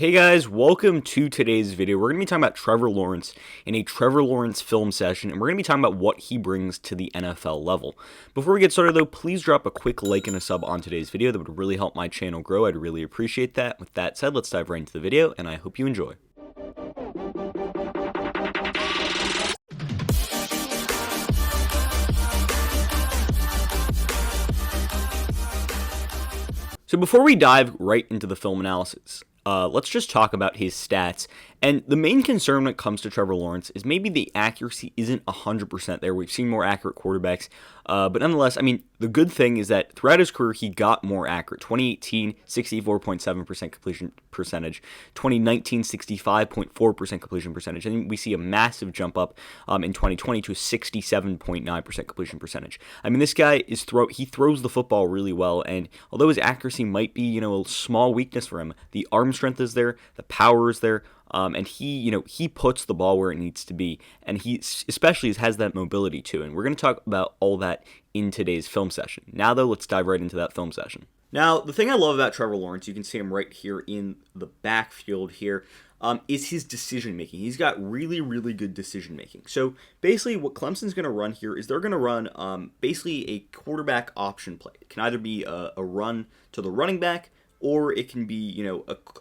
Hey guys, welcome to today's video. We're going to be talking about Trevor Lawrence in a Trevor Lawrence film session, and we're going to be talking about what he brings to the NFL level. Before we get started though, please drop a quick like and a sub on today's video. That would really help my channel grow. I'd really appreciate that. With that said, let's dive right into the video, and I hope you enjoy. So before we dive right into the film analysis, let's just talk about his stats. And the main concern when it comes to Trevor Lawrence is maybe the accuracy isn't 100% there. We've seen more accurate quarterbacks. But nonetheless, I mean, the good thing is that throughout his career, he got more accurate. 2018, 64.7% completion percentage. 2019, 65.4% completion percentage. And we see a massive jump up in 2020 to a 67.9% completion percentage. I mean, this guy he throws the football really well. And although his accuracy might be, a small weakness for him, the arm strength is there, the power is there. And he puts the ball where it needs to be, and he especially has that mobility too. And we're going to talk about all that in today's film session. Now, though, let's dive right into that film session. Now, the thing I love about Trevor Lawrence, you can see him right here in the backfield here, is his decision making. He's got really, really good decision making. So basically, what Clemson's going to run here is they're going to run basically a quarterback option play. It can either be a run to the running back, or it can be,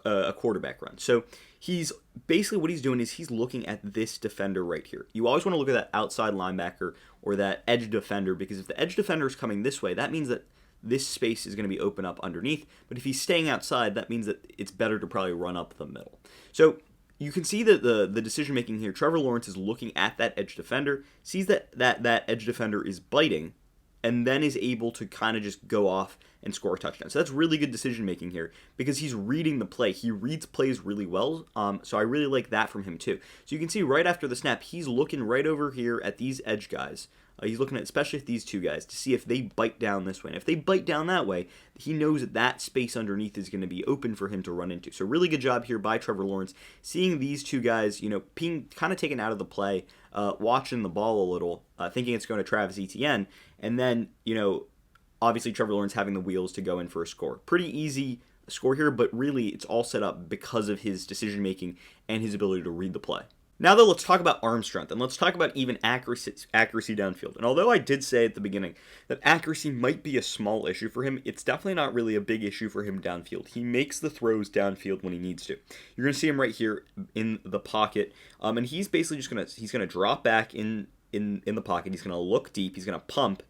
a quarterback run. So he's basically what he's doing is he's looking at this defender right here. You always want to look at that outside linebacker or that edge defender, because if the edge defender is coming this way, that means that this space is going to be open up underneath. But if he's staying outside, that means that it's better to probably run up the middle. So you can see that the decision making here, Trevor Lawrence is looking at that edge defender, sees that edge defender is biting, and then is able to kind of just go off and score a touchdown. So that's really good decision making here because he's reading the play. He reads plays really well, so I really like that from him too. So you can see right after the snap, he's looking right over here at these edge guys. He's looking at especially at these two guys to see if they bite down this way. And if they bite down that way, he knows that space underneath is going to be open for him to run into. So really good job here by Trevor Lawrence, seeing these two guys, being kind of taken out of the play, watching the ball a little, thinking it's going to Travis Etienne, and then, obviously Trevor Lawrence having the wheels to go in for a score. Pretty easy score here, but really it's all set up because of his decision making and his ability to read the play. Now, though, let's talk about arm strength, and let's talk about even accuracy downfield. And although I did say at the beginning that accuracy might be a small issue for him, it's definitely not really a big issue for him downfield. He makes the throws downfield when he needs to. You're going to see him right here in the pocket, and he's basically just going to drop back in the pocket. He's going to look deep. He's going to pump.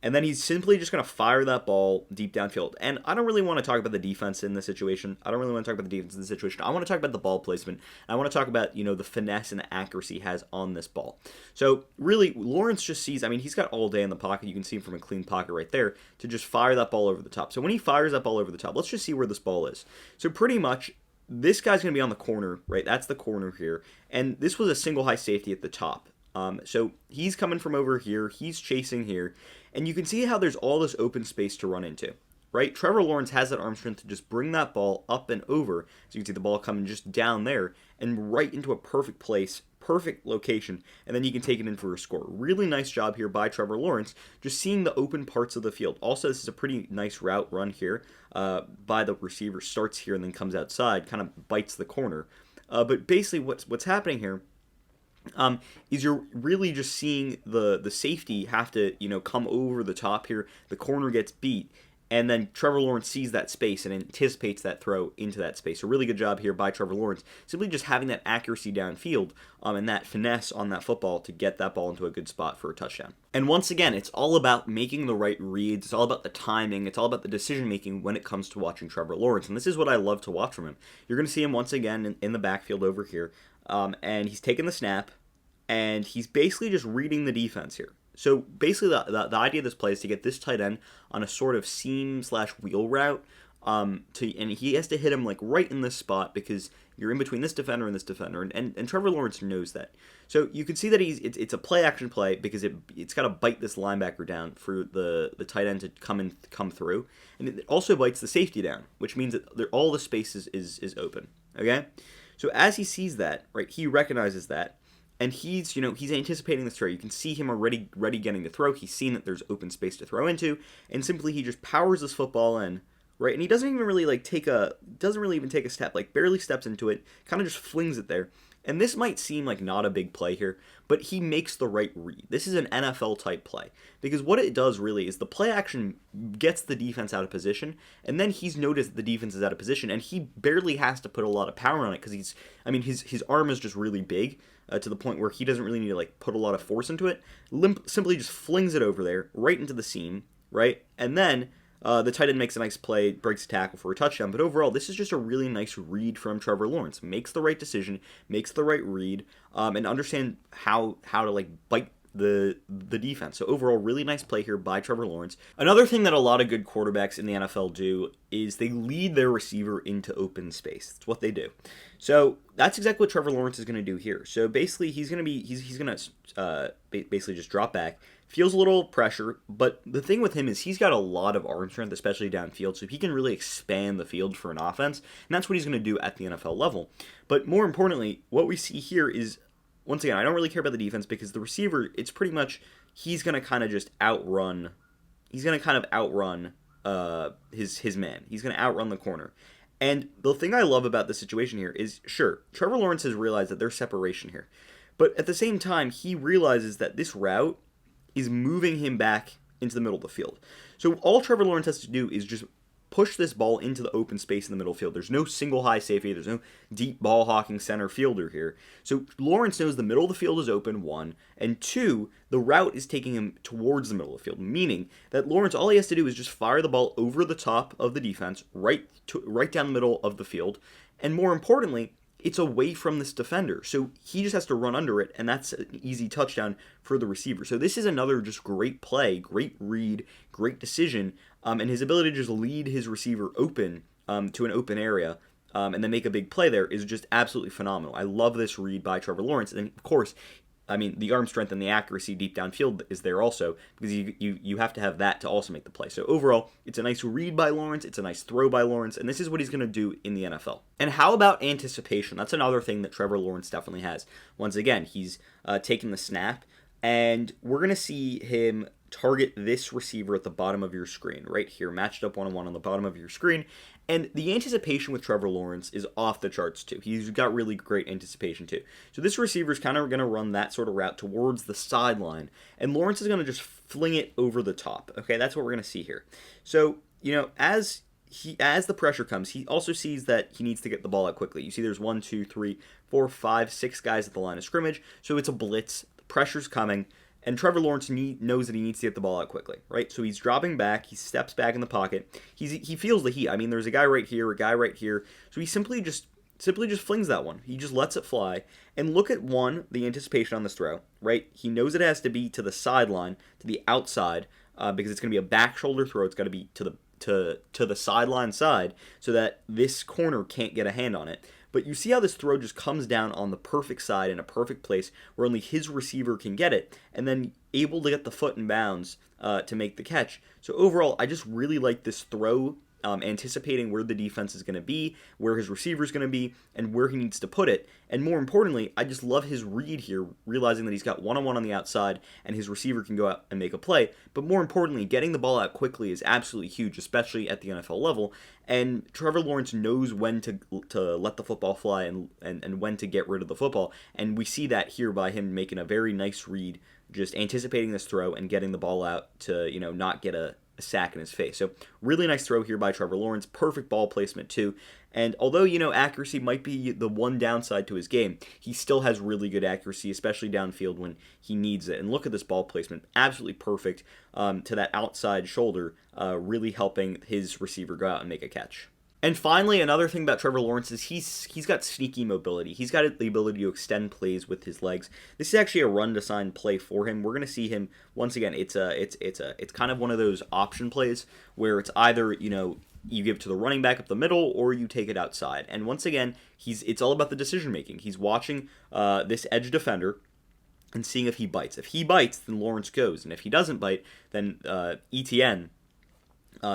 And then he's simply just going to fire that ball deep downfield. And I don't really want to talk about the defense in this situation. I want to talk about the ball placement. I want to talk about, the finesse and the accuracy he has on this ball. So really, Lawrence just sees, he's got all day in the pocket. You can see him from a clean pocket right there to just fire that ball over the top. So when he fires that ball over the top, let's just see where this ball is. So pretty much, this guy's going to be on the corner, right? That's the corner here. And this was a single high safety at the top. So he's coming from over here. He's chasing here. And you can see how there's all this open space to run into, right? Trevor Lawrence has that arm strength to just bring that ball up and over. So you can see the ball coming just down there and right into a perfect place, perfect location, and then you can take it in for a score. Really nice job here by Trevor Lawrence, just seeing the open parts of the field. Also, this is a pretty nice route run here by the receiver. Starts here and then comes outside, kind of bites the corner. But basically what's happening here is you're really just seeing the safety have to, come over the top here. The corner gets beat, and then Trevor Lawrence sees that space and anticipates that throw into that space. So really good job here by Trevor Lawrence, simply just having that accuracy downfield and that finesse on that football to get that ball into a good spot for a touchdown. And once again, it's all about making the right reads. It's all about the timing. It's all about the decision making when it comes to watching Trevor Lawrence. And this is what I love to watch from him. You're going to see him once again in the backfield over here. And he's taking the snap, and he's basically just reading the defense here. So basically the idea of this play is to get this tight end on a sort of seam/wheel route, and he has to hit him like right in this spot because you're in between this defender and this defender, and Trevor Lawrence knows that. So you can see that it's a play action play because it's got to bite this linebacker down for the tight end to come through, and it also bites the safety down, which means that all the space is open. Okay, so as he sees that, right, he recognizes that. And he's anticipating this throw. You can see him already ready getting to throw. He's seen that there's open space to throw into. And simply he just powers this football in right? And he doesn't even really like doesn't really even take a step, like barely steps into it, kind of just flings it there. And this might seem like not a big play here, but he makes the right read. This is an NFL type play because what it does really is the play action gets the defense out of position, and then he's noticed the defense is out of position, and he barely has to put a lot of power on it because his arm is just really big to the point where he doesn't really need to like put a lot of force into it. Simply just flings it over there right into the seam, right, and then the tight end makes a nice play, breaks a tackle for a touchdown. But overall, this is just a really nice read from Trevor Lawrence. Makes the right decision, makes the right read, and understand how to like bite the defense. So overall, really nice play here by Trevor Lawrence. Another thing that a lot of good quarterbacks in the NFL do is they lead their receiver into open space. That's what they do. So that's exactly what Trevor Lawrence is going to do here. So basically, he's going to basically just drop back. Feels a little pressure, but the thing with him is he's got a lot of arm strength, especially downfield, so he can really expand the field for an offense, and that's what he's going to do at the NFL level. But more importantly, what we see here is, once again, I don't really care about the defense because the receiver, it's pretty much, he's going to kind of just outrun his man. He's going to outrun the corner. And the thing I love about this situation here is, sure, Trevor Lawrence has realized that there's separation here, but at the same time, he realizes that this route is moving him back into the middle of the field. So all Trevor Lawrence has to do is just push this ball into the open space in the middle field. There's no single high safety. There's no deep ball hawking center fielder here. So Lawrence knows the middle of the field is open, one, and two, the route is taking him towards the middle of the field, meaning that Lawrence, all he has to do is just fire the ball over the top of the defense, right down the middle of the field, and more importantly, it's away from this defender. So he just has to run under it, and that's an easy touchdown for the receiver. So this is another just great play, great read, great decision, and his ability to just lead his receiver open to an open area and then make a big play there is just absolutely phenomenal. I love this read by Trevor Lawrence. And of course, the arm strength and the accuracy deep downfield is there also because you have to have that to also make the play. So overall, it's a nice read by Lawrence. It's a nice throw by Lawrence. And this is what he's going to do in the NFL. And how about anticipation? That's another thing that Trevor Lawrence definitely has. Once again, he's taking the snap, and we're going to see him target this receiver at the bottom of your screen, right here, matched up one-on-one on the bottom of your screen. And the anticipation with Trevor Lawrence is off the charts too. He's got really great anticipation too. So this receiver is kind of going to run that sort of route towards the sideline, and Lawrence is going to just fling it over the top. Okay, that's what we're going to see here. So, as the pressure comes, he also sees that he needs to get the ball out quickly. You see there's 1, 2, 3, 4, 5, 6 guys at the line of scrimmage, so it's a blitz. The pressure's coming. And Trevor Lawrence knows that he needs to get the ball out quickly, right? So he's dropping back. He steps back in the pocket. He feels the heat. There's a guy right here, a guy right here. So he simply just flings that one. He just lets it fly. And look at the anticipation on this throw, right? He knows it has to be to the sideline, to the outside, because it's going to be a back shoulder throw. It's got to be to the sideline side so that this corner can't get a hand on it. But you see how this throw just comes down on the perfect side in a perfect place where only his receiver can get it, and then able to get the foot in bounds to make the catch. So overall, I just really like this throw, anticipating where the defense is going to be, where his receiver is going to be, and where he needs to put it. And more importantly, I just love his read here, realizing that he's got one-on-one on the outside, and his receiver can go out and make a play. But more importantly, getting the ball out quickly is absolutely huge, especially at the NFL level. And Trevor Lawrence knows when to let the football fly and when to get rid of the football. And we see that here by him making a very nice read, just anticipating this throw and getting the ball out to, not get a sack in his face. So really nice throw here by Trevor Lawrence. Perfect ball placement too. And although, accuracy might be the one downside to his game, he still has really good accuracy, especially downfield when he needs it. And look at this ball placement. Absolutely perfect to that outside shoulder, really helping his receiver go out and make a catch. And finally, another thing about Trevor Lawrence is he's got sneaky mobility. He's got the ability to extend plays with his legs. This is actually a run-design play for him. We're going to see him once again. It's kind of one of those option plays where it's either you give it to the running back up the middle or you take it outside. And once again, it's all about the decision making. He's watching this edge defender and seeing if he bites. If he bites, then Lawrence goes, and if he doesn't bite, then Etienne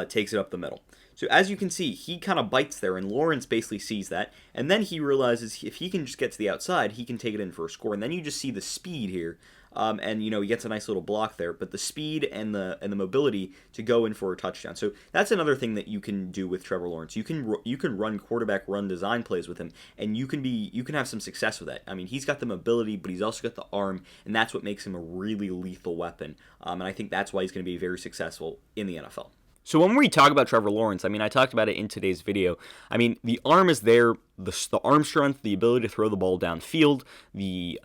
takes it up the middle. So as you can see, he kind of bites there, and Lawrence basically sees that, and then he realizes if he can just get to the outside, he can take it in for a score. And then you just see the speed here and he gets a nice little block there. But the speed and the mobility to go in for a touchdown. So that's another thing that you can do with Trevor Lawrence. You can run quarterback run design plays with him, and you can have some success with that. I mean, he's got the mobility, but he's also got the arm, and that's what makes him a really lethal weapon. And I think that's why he's going to be very successful in the NFL. So when we talk about Trevor Lawrence, I mean, I talked about it in today's video. I mean, the arm is there, the arm strength, the ability to throw the ball downfield, the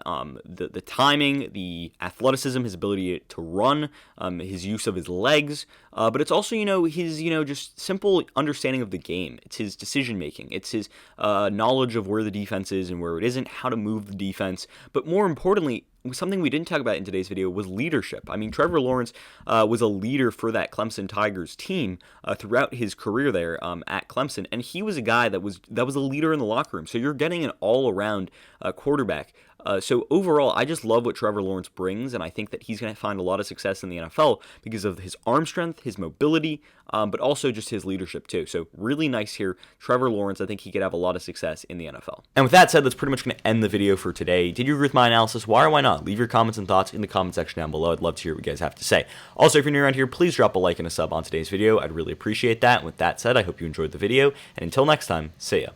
timing, the athleticism, his ability to run, his use of his legs, but it's also, his, just simple understanding of the game. It's his decision making. It's his knowledge of where the defense is and where it isn't, how to move the defense, but more importantly, something we didn't talk about in today's video was leadership. I mean, Trevor Lawrence was a leader for that Clemson Tigers team throughout his career there at Clemson, and he was a guy that was a leader in the locker room. So you're getting an all-around quarterback. So overall, I just love what Trevor Lawrence brings, and I think that he's going to find a lot of success in the NFL because of his arm strength, his mobility, but also just his leadership too. So really nice here. Trevor Lawrence, I think he could have a lot of success in the NFL. And with that said, that's pretty much going to end the video for today. Did you agree with my analysis? Why or why not? Leave your comments and thoughts in the comment section down below. I'd love to hear what you guys have to say. Also, if you're new around here, please drop a like and a sub on today's video. I'd really appreciate that. And with that said, I hope you enjoyed the video. And until next time, see ya.